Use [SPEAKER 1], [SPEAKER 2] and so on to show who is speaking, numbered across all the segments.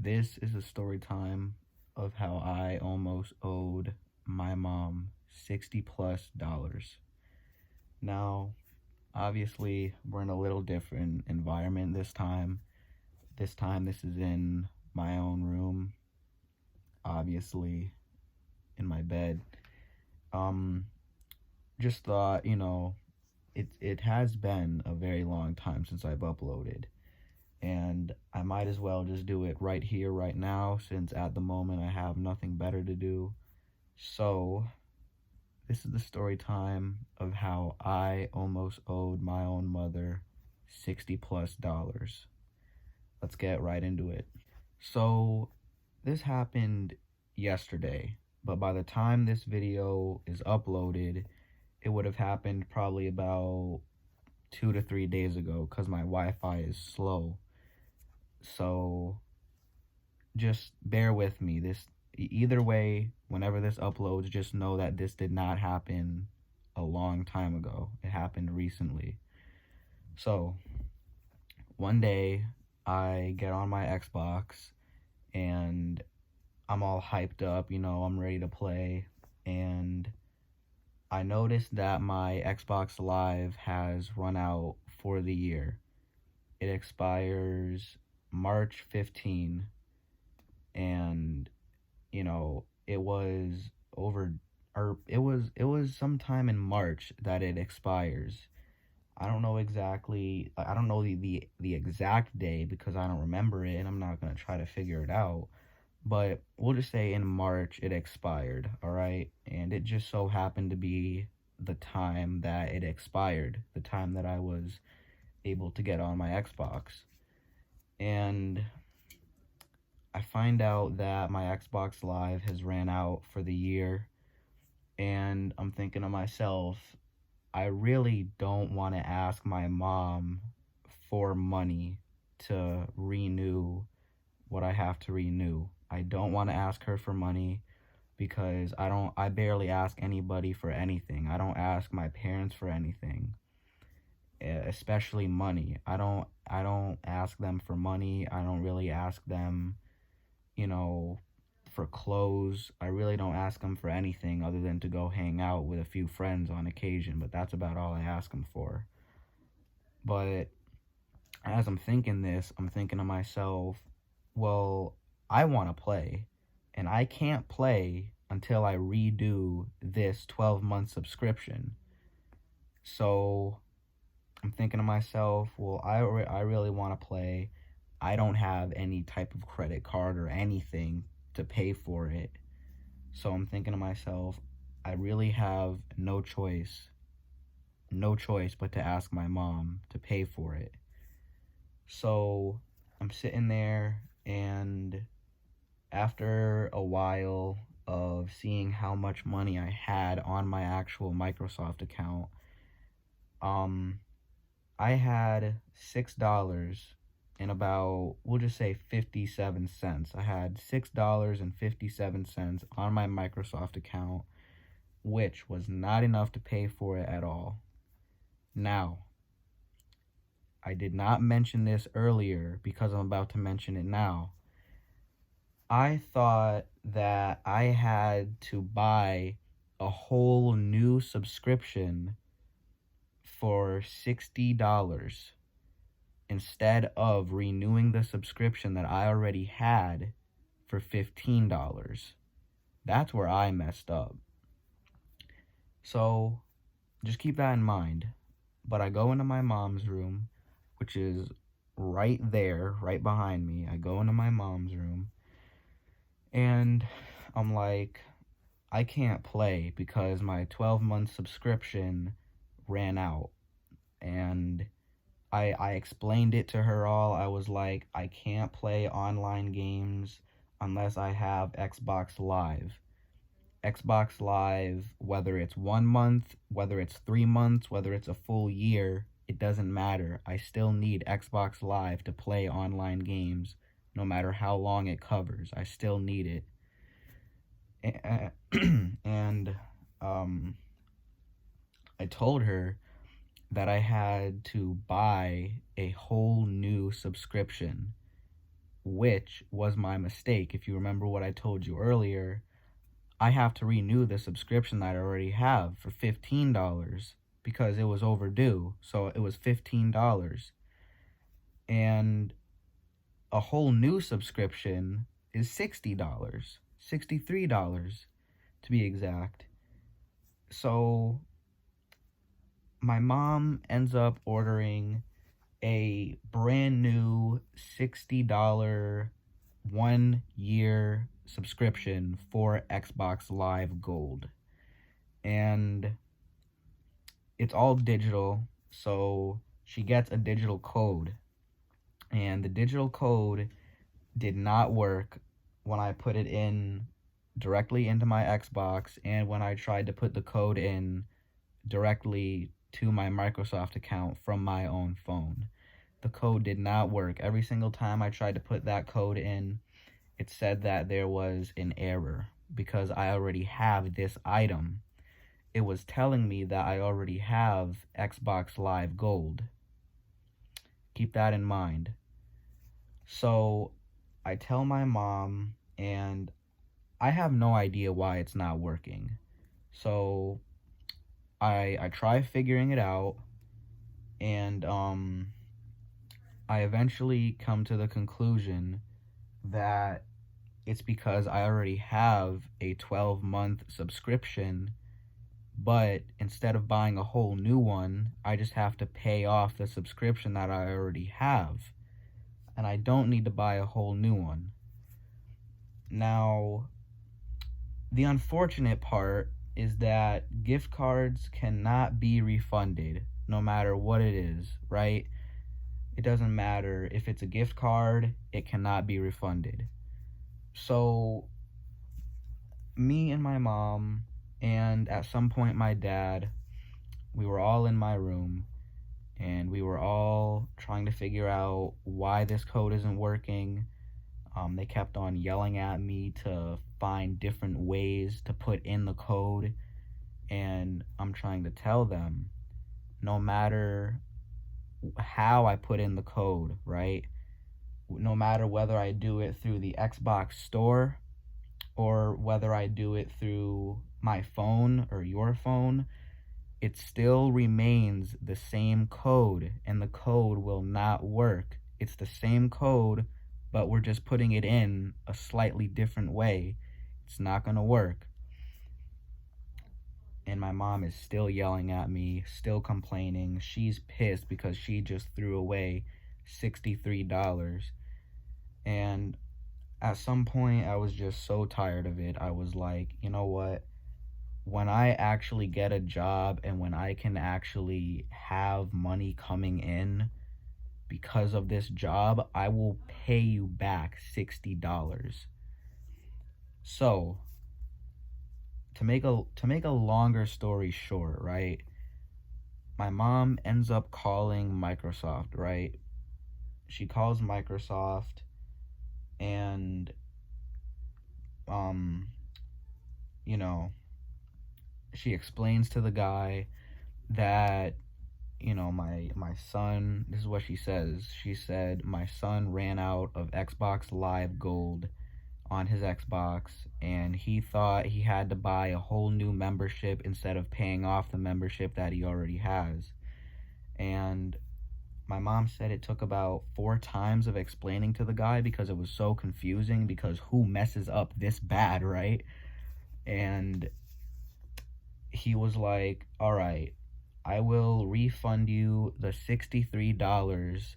[SPEAKER 1] This is a story time of how I almost owed my mom $60 plus. Now, obviously, we're in a little different environment this time. This is in my own room, obviously, in my bed. Um, just thought, it has been a very long time since I've uploaded. And I might as well just do it right here, right now, since at the moment I have nothing better to do. So, this is the story time of how I almost owed my own mother $60 plus. Let's get right into it. So, this happened yesterday, but by the time this video is uploaded, it would have happened probably about 2 to 3 days ago because my Wi Fi is slow. So, just bear with me. Either way, whenever this uploads, just know that this did not happen a long time ago. It happened recently. So, one day I get on my Xbox and I'm all hyped up, I'm ready to play, and I noticed that my Xbox Live has run out for the year. It expires March 15, and it was over, or it was sometime in March that it expires. I don't know exactly. I don't know the exact day because I don't remember it, and I'm not gonna try to figure it out. But we'll just say in March it expired, all right? And it just so happened to be the time that it expired, the time that I was able to get on my Xbox. And I find out that my Xbox Live has ran out for the year, and I'm thinking to myself, I really don't want to ask my mom for money to renew what I have to renew. I don't want to ask her for money because I barely ask anybody for anything. I don't ask my parents for anything, especially money. I don't ask them for money. I don't really ask them, you know, for clothes. I really don't ask them for anything other than to go hang out with a few friends on occasion, but that's about all I ask them for. But as I'm thinking this, I'm thinking to myself, well, I want to play, and I can't play until I redo this 12-month subscription. So I'm thinking to myself, well, I really want to play. I don't have any type of credit card or anything to pay for it. So I'm thinking to myself, I really have no choice but to ask my mom to pay for it. So I'm sitting there, and after a while of seeing how much money I had on my actual Microsoft account, I had $6 and about, we'll just say 57 cents. I had $6.57 on my Microsoft account, which was not enough to pay for it at all. Now, I did not mention this earlier because I'm about to mention it now. I thought that I had to buy a whole new subscription for $60 instead of renewing the subscription that I already had for $15. That's where I messed up. So just keep that in mind. But I go into my mom's room, which is right there, right behind me. I go into my mom's room, and I'm like, I can't play because my 12-month subscription ran out. And I explained it to her all. I was like, I can't play online games unless I have Xbox Live. Xbox Live, whether it's 1 month, whether it's 3 months, whether it's a full year, it doesn't matter. I still need Xbox Live to play online games, no matter how long it covers. I still need it. And I told her that I had to buy a whole new subscription. which was my mistake. If you remember what I told you earlier, I have to renew the subscription that I already have for $15 because it was overdue. So it was $15. And a whole new subscription is $60, $63 to be exact. So my mom ends up ordering a brand new $60 1-year subscription for Xbox Live Gold. And it's all digital, so she gets a digital code. And the digital code did not work when I put it in directly into my Xbox and when I tried to put the code in directly to my Microsoft account from my own phone. The code did not work. Every single time I tried to put that code in, it said that there was an error because I already have this item. It was telling me that I already have Xbox Live Gold. Keep that in mind. So I tell my mom, and I have no idea why it's not working. So I try figuring it out, and I eventually come to the conclusion that it's because I already have a 12-month subscription, but instead of buying a whole new one, I just have to pay off the subscription that I already have. And I don't need to buy a whole new one. Now, the unfortunate part is that gift cards cannot be refunded no matter what it is, right? It doesn't matter if it's a gift card, it cannot be refunded. So, me and my mom, and at some point my dad, we were all in my room, and we were all trying to figure out why this code isn't working. They kept on yelling at me to find different ways to put in the code, and I'm trying to tell them, no matter how I put in the code, right? No matter whether I do it through the Xbox store or whether I do it through my phone or your phone, it still remains the same code, and the code will not work. It's the same code, but we're just putting it in a slightly different way. It's not going to work. And my mom is still yelling at me, still complaining. She's pissed because she just threw away $63. And at some point, I was just so tired of it. I was like, you know what? When I actually get a job and when I can actually have money coming in because of this job, I will pay you back $60. So, to make a longer story short, right? My mom ends up calling Microsoft, right? She calls Microsoft and you know, she explains to the guy that, you know, my son, this is what she says. She said, my son ran out of Xbox Live Gold on his Xbox, and he thought he had to buy a whole new membership instead of paying off the membership that he already has. And my mom said it took about 4 times of explaining to the guy because it was so confusing, because who messes up this bad, right? And he was like, all right, I will refund you the $63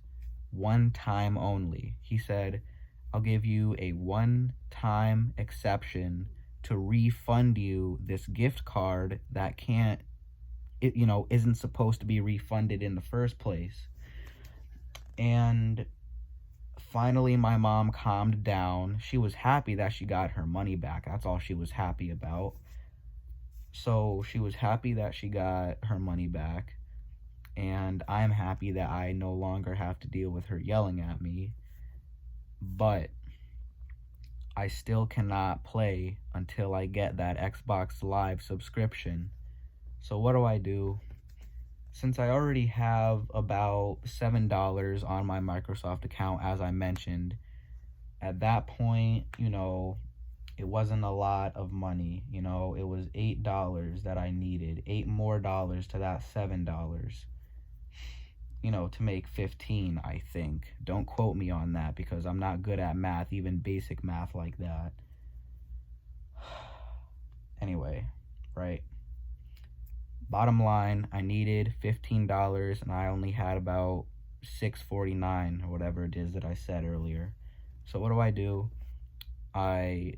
[SPEAKER 1] one time only. He said, I'll give you a one-time exception to refund you this gift card that isn't supposed to be refunded in the first place. And finally, my mom calmed down. She was happy that she got her money back. That's all she was happy about. So she was happy that she got her money back, and I'm happy that I no longer have to deal with her yelling at me. But I still cannot play until I get that Xbox Live subscription. So what do? Since I already have about $7 on my Microsoft account, as I mentioned, At that point, it wasn't a lot of money. It was $8 that I needed, $8 more to that $7, to make 15, I think. Don't quote me on that because I'm not good at math, even basic math like that. Anyway, right? Bottom line, I needed $15 and I only had about $6.49 or whatever it is that I said earlier. So what do? My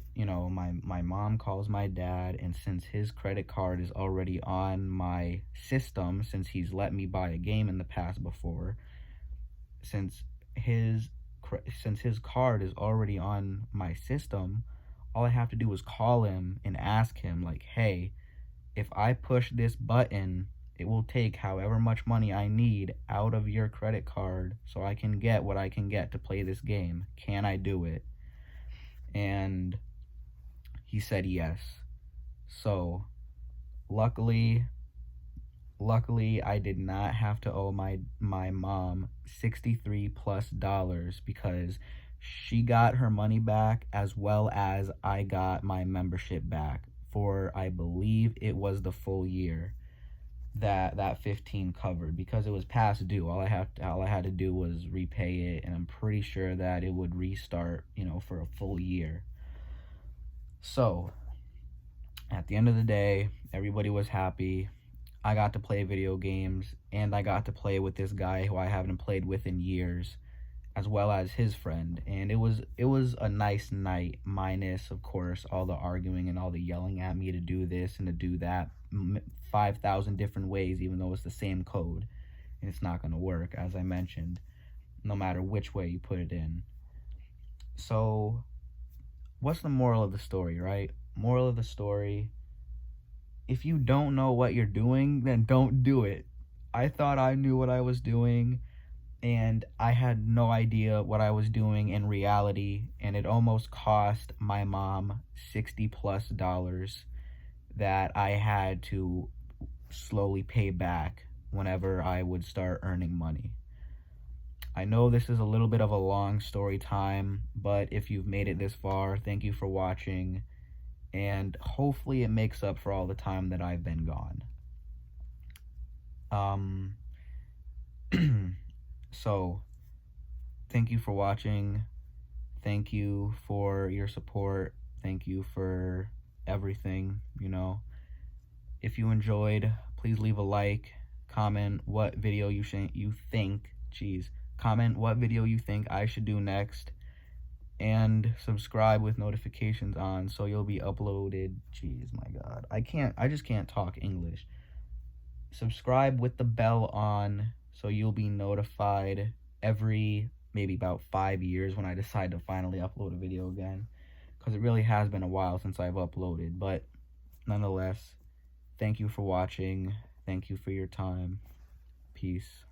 [SPEAKER 1] mom calls my dad, and since his credit card is already on my system, since he's let me buy a game in the past before, since his since his card is already on my system, all I have to do is call him and ask him like, "Hey, if I push this button, it will take however much money I need out of your credit card so I can get what I can get to play this game. Can I do it?" And he said yes. So, luckily, I did not have to owe my mom 63 plus dollars because she got her money back as well as I got my membership back for, I believe it was the full year that 15 covered, because it was past due. All I had to do was repay it, and I'm pretty sure that it would restart, for a full year. So, at the end of the day, everybody was happy. I got to play video games, and I got to play with this guy who I haven't played with in years, as well as his friend. And it was a nice night, minus, of course, all the arguing and all the yelling at me to do this and to do that 5,000 different ways, even though it's the same code. And it's not going to work, as I mentioned, no matter which way you put it in. So, what's the moral of the story, right? Moral of the story: if you don't know what you're doing, then don't do it. I thought I knew what I was doing, and I had no idea what I was doing in reality, and it almost cost my mom 60 plus dollars that I had to slowly pay back whenever I would start earning money. I know this is a little bit of a long story time, but if you've made it this far, thank you for watching, and hopefully it makes up for all the time that I've been gone. So, thank you for watching. Thank you for your support. Thank you for everything, If you enjoyed, please leave a like, comment what video you think, comment what video you think I should do next, and subscribe with notifications on so you'll be uploaded. My God. I just can't talk English. Subscribe with the bell on so you'll be notified every maybe about 5 years when I decide to finally upload a video again, because it really has been a while since I've uploaded. But nonetheless, thank you for watching. Thank you for your time. Peace.